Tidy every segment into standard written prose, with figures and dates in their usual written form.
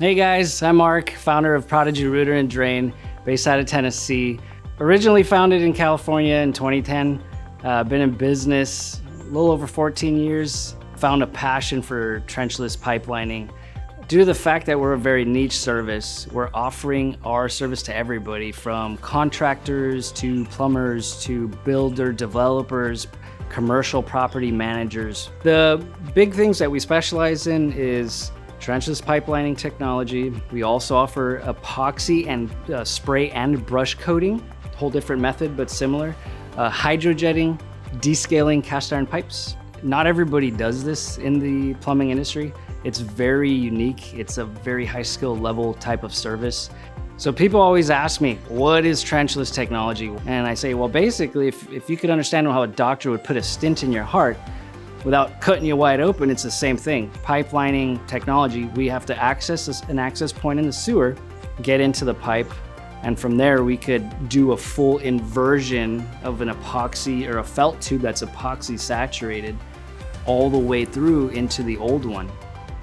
Hey guys, I'm Mark, founder of Prodigy Rooter and Drain, based out of Tennessee. Originally founded in California in 2010. Been in business a little over 14 years. Found a passion for trenchless pipelining. Due to the fact that we're a very niche service, we're offering our service to everybody from contractors to plumbers to builder developers, commercial property managers. The big things that we specialize in is trenchless pipelining technology. We also offer epoxy and spray and brush coating, whole different method but similar. Hydrojetting, descaling cast iron pipes. Not everybody does this in the plumbing industry. It's very unique. It's a very high skill level type of service. So people always ask me, what is trenchless technology? And I say, well, basically, if you could understand how a doctor would put a stent in your heart without cutting you wide open, it's the same thing. Pipelining technology, we have to access an access point in the sewer, get into the pipe, and from there we could do a full inversion of an epoxy or a felt tube that's epoxy saturated all the way through into the old one.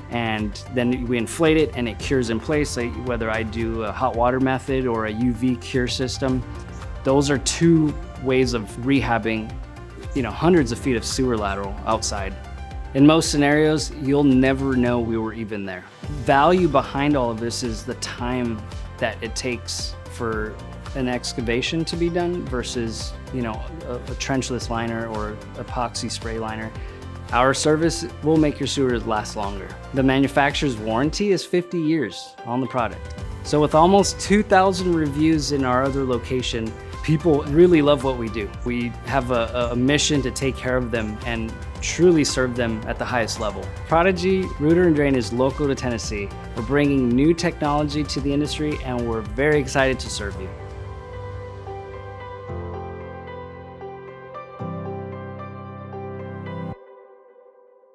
And then we inflate it and it cures in place, like whether I do a hot water method or a UV cure system. Those are two ways of rehabbing hundreds of feet of sewer lateral outside. In most scenarios, you'll never know we were even there. Value behind all of this is the time that it takes for an excavation to be done versus a trenchless liner or epoxy spray liner. Our service will make your sewers last longer. The manufacturer's warranty is 50 years on the product. So with almost 2,000 reviews in our other location, people really love what we do. We have a mission to take care of them and truly serve them at the highest level. Prodigy Rooter and Drain is local to Tennessee. We're bringing new technology to the industry and we're very excited to serve you.